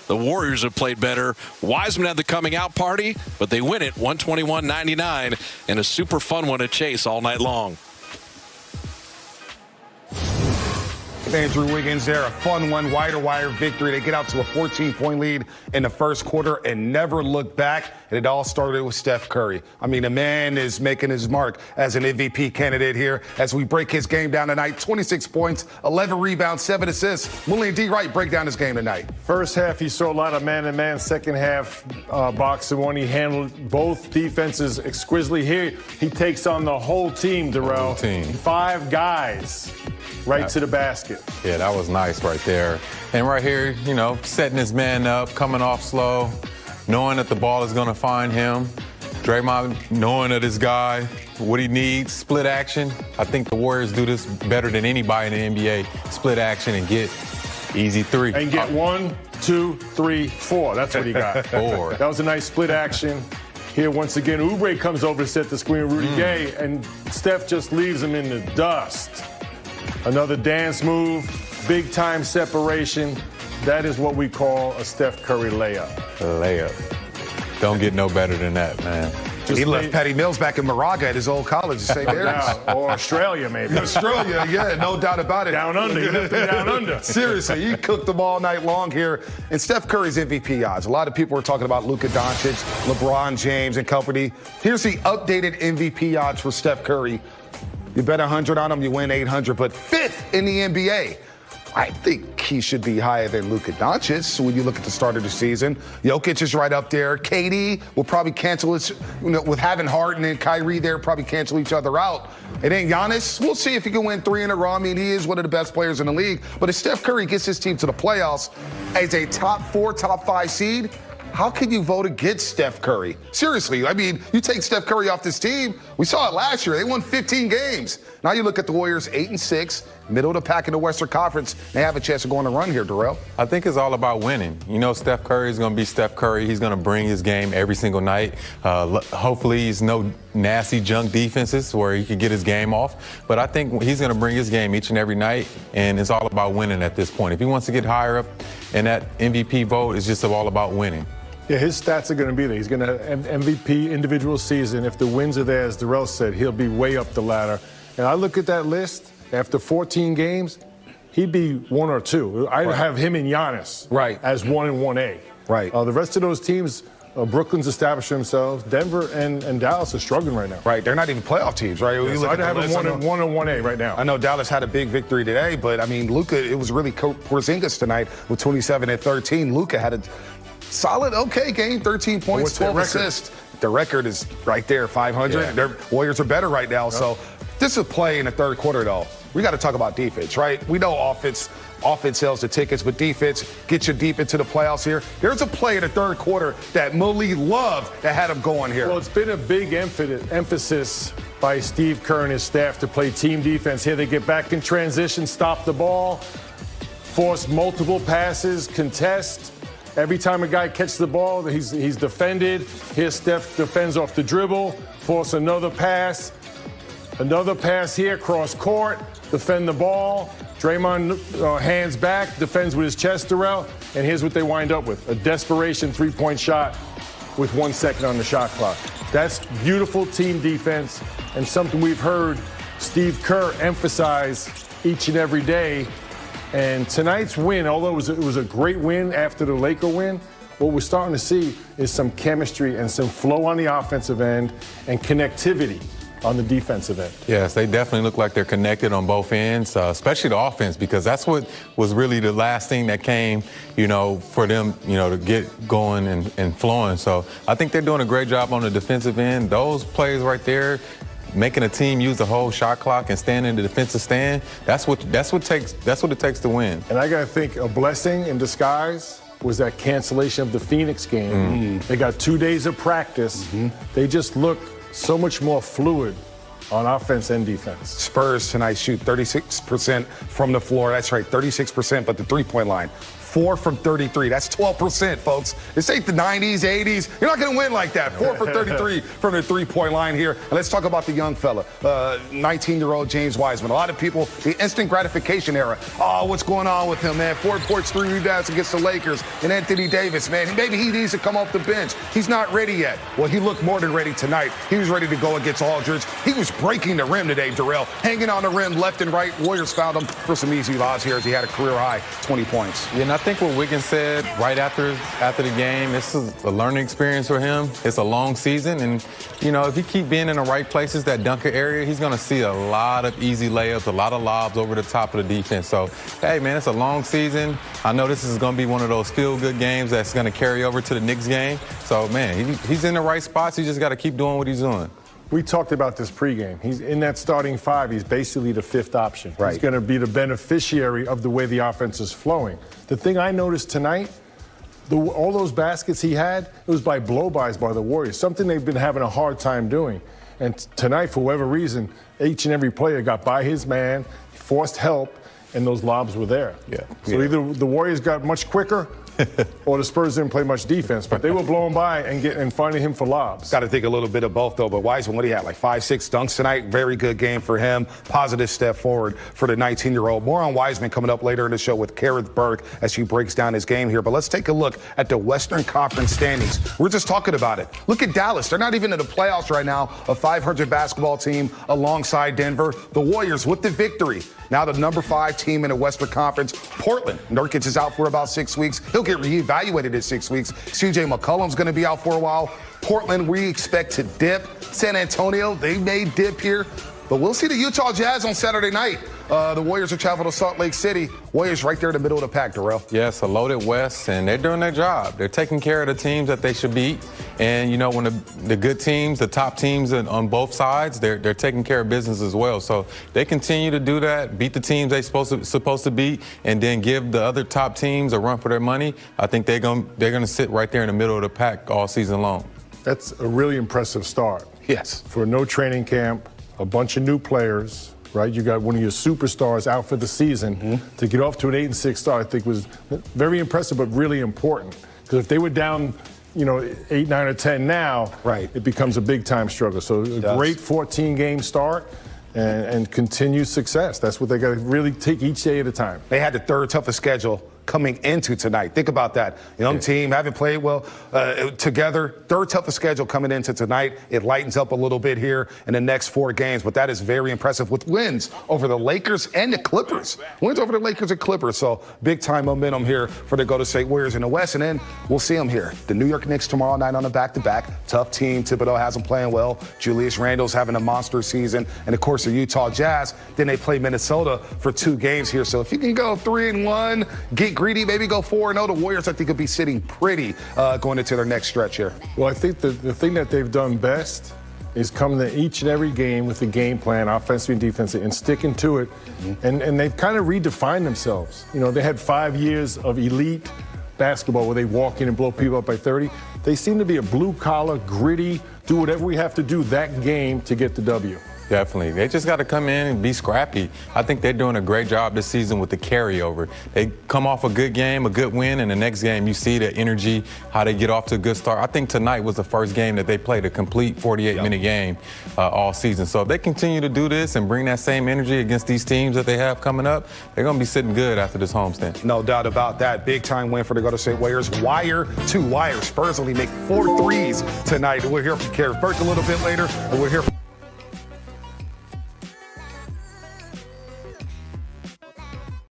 The Warriors have played better. Wiseman had the coming out party, but they win it 121-99 and a super fun one to chase all night long. Andrew Wiggins there, a fun one, wire-to-wire victory. They get out to a 14-point lead in the first quarter and never look back. And it all started with Steph Curry. I mean, the man is making his mark as an MVP candidate here as we break his game down tonight. 26 points, 11 rebounds, 7 assists. Willie and D. Wright break down his game tonight. First half, he saw a lot of man-to-man. Second half, box and one. He handled both defenses exquisitely. Here, he takes on the whole team, Darrell. Whole team. 5 guys right to the basket. Yeah, that was nice right there. And right here, you know, setting his man up, coming off slow, knowing that the ball is going to find him. Draymond knowing that his guy, what he needs, split action. I think the Warriors do this better than anybody in the NBA. Split action and get easy 3. And get 1, 2, 3, 4. That's what he got. 4. That was a nice split action. Here, once again, Oubre comes over to set the screen, Rudy Gay, and Steph just leaves him in the dust. Another dance move, big-time separation. That is what we call a Steph Curry layup. Don't get no better than that, man. He left Patty Mills back in Moraga at his old college, St. Mary's. Or Australia, maybe. Australia, yeah, no doubt about it. Down under, he left him down under. Seriously, he cooked them all night long here. And Steph Curry's MVP odds. A lot of people were talking about Luka Doncic, LeBron James, and company. Here's the updated MVP odds for Steph Curry. You bet 100 on him, you win 800. But 5th in the NBA. I think he should be higher than Luka Doncic when you look at the start of the season. Jokic is right up there. KD will probably cancel it, with having Harden and Kyrie there, probably cancel each other out. And then Giannis, we'll see if he can win 3 in a row. I mean, he is one of the best players in the league. But if Steph Curry gets his team to the playoffs as a top 4, top 5 seed, how can you vote against Steph Curry? Seriously, I mean, you take Steph Curry off this team. We saw it last year. They won 15 games. Now you look at the Warriors, 8-6, middle of the pack in the Western Conference. They have a chance of going on a run here, Darrell. I think it's all about winning. You know, Steph Curry is going to be Steph Curry. He's going to bring his game every single night. Hopefully, he's no nasty junk defenses where he can get his game off. But I think he's going to bring his game each and every night, and it's all about winning at this point. If he wants to get higher up in that MVP vote, it's just all about winning. Yeah, his stats are going to be there. He's going to MVP individual season. If the wins are there, as Darrell said, he'll be way up the ladder. And I look at that list, after 14 games, he'd be 1 or 2. I'd have him and Giannis as 1 and 1A. Right. The rest of those teams, Brooklyn's established themselves. Denver and Dallas are struggling right now. Right. They're not even playoff teams, right? Yeah, so I'd have him 1 and 1A right now. I know Dallas had a big victory today, but, I mean, Luka, it was really Porzingis tonight with 27 and 13. Luka had a solid, okay game, 13 points, 12 assists. The record is right there, 500. Yeah. Their Warriors are better right now. Yep. So this is a play in the third quarter, though. We got to talk about defense, right? We know offense sells the tickets, but defense gets you deep into the playoffs here. There's a play in the third quarter that Malik loved that had him going here. Well, it's been a big emphasis by Steve Kerr and his staff to play team defense. Here they get back in transition, stop the ball, force multiple passes, contest. Every time a guy catches the ball, he's defended. Here Steph defends off the dribble, force another pass here, cross court, defend the ball. Draymond hands back, defends with his chest, Darrell, and here's what they wind up with: a desperation 3-point shot with 1 second on the shot clock. That's beautiful team defense and something we've heard Steve Kerr emphasize each and every day. And tonight's win, although it was a great win after the Laker win, what we're starting to see is some chemistry and some flow on the offensive end and connectivity on the defensive end. Yes, they definitely look like they're connected on both ends, especially the offense, because that's what was really the last thing that came, for them, to get going and flowing. So I think they're doing a great job on the defensive end. Those plays right there, making a team use the whole shot clock and stand in the defensive stand, that's what it takes to win. And I got to think a blessing in disguise was that cancellation of the Phoenix game. Mm-hmm. They got 2 days of practice. Mm-hmm. They just look so much more fluid on offense and defense. Spurs tonight shoot 36% from the floor. That's right, 36%, but the three-point line, 4 from 33. That's 12%, folks. This ain't the 90s, 80s. You're not going to win like that. 4 for 33 from the three-point line here. And let's talk about the young fella, 19-year-old James Wiseman. A lot of people, the instant gratification era. Oh, what's going on with him, man? 4 points, 3 rebounds against the Lakers. And Anthony Davis, man, maybe he needs to come off the bench. He's not ready yet. Well, he looked more than ready tonight. He was ready to go against Aldridge. He was breaking the rim today, Darrell. Hanging on the rim left and right. Warriors found him for some easy loss here as he had a career-high 20 points. Yeah, and I think what Wiggins said right after the game, this is a learning experience for him. It's a long season, and, you know, if he keep being in the right places, that dunker area, he's going to see a lot of easy layups, a lot of lobs over the top of the defense. So, hey, man, it's a long season. I know this is going to be one of those feel-good games that's going to carry over to the Knicks game. So, man, he's in the right spots. He just got to keep doing what he's doing. We talked about this pregame. He's in that starting five. He's basically the fifth option. Right. He's going to be the beneficiary of the way the offense is flowing. The thing I noticed tonight, all those baskets he had, it was by blow-bys by the Warriors, something they've been having a hard time doing. And tonight, for whatever reason, each and every player got by his man, forced help, and those lobs were there. Yeah. So either the Warriors got much quicker or the Spurs didn't play much defense, but they were blowing by and finding him for lobs. Got to think a little bit of both, though. But Wiseman, what do you have, like 5, 6 dunks tonight? Very good game for him. Positive step forward for the 19-year-old. More on Wiseman coming up later in the show with Kareth Burke as she breaks down his game here. But let's take a look at the Western Conference standings. We're just talking about it. Look at Dallas. They're not even in the playoffs right now. A 500 basketball team alongside Denver. The Warriors with the victory. Now the number 5 team in the Western Conference, Portland. Nurkic is out for about 6 weeks. He'll get reevaluated in 6 weeks. C.J. McCollum's going to be out for a while. Portland, we expect to dip. San Antonio, they may dip here. But we'll see the Utah Jazz on Saturday night. The Warriors are traveling to Salt Lake City. Warriors right there in the middle of the pack, Darrell. Yes, a loaded West, and they're doing their job. They're taking care of the teams that they should beat. And, you know, when the good teams, the top teams on both sides, they're taking care of business as well. So they continue to do that, beat the teams they're supposed to beat, and then give the other top teams a run for their money. I think they're gonna sit right there in the middle of the pack all season long. That's a really impressive start. Yes. For no training camp, a bunch of new players, right? You got one of your superstars out for the season. To get off to an 8-6 start, I think was very impressive, but really important. Because if they were down, you know, 8, 9, or 10 now, right, it becomes a big-time struggle. So a great 14-game start and continued success. That's what they got to really take each day at a time. They had the third toughest schedule coming into tonight. Think about that. Young team, haven't played well together. Third toughest schedule coming into tonight. It lightens up a little bit here in the next 4 games, but that is very impressive with wins over the Lakers and the Clippers. Wins over the Lakers and Clippers. So big time momentum here for the Golden State Warriors in the West. And then we'll see them here. The New York Knicks tomorrow night on a back-to-back. Tough team. Thibodeau has them playing well. Julius Randle's having a monster season. And of course the Utah Jazz. Then they play Minnesota for 2 games here. So if you can go 3-1, get greedy, maybe go 4-0. The Warriors, I think, will be sitting pretty going into their next stretch here. Well, I think the thing that they've done best is coming to each and every game with a game plan, offensively and defensively, and sticking to it. And they've kind of redefined themselves. You know, they had 5 years of elite basketball where they walk in and blow people up by 30. They seem to be a blue-collar, gritty, do whatever we have to do that game to get the W. Definitely. They just got to come in and be scrappy. I think they're doing a great job this season with the carryover. They come off a good game, a good win, and the next game you see the energy, how they get off to a good start. I think tonight was the first game that they played a complete 48-minute game all season. So if they continue to do this and bring that same energy against these teams that they have coming up, they're going to be sitting good after this homestand. No doubt about that. Big-time win for the Golden State Warriors. Wire to wire. Spurs only make 4 threes tonight. We'll hear from Kareth Burke a little bit later, and we'll hear from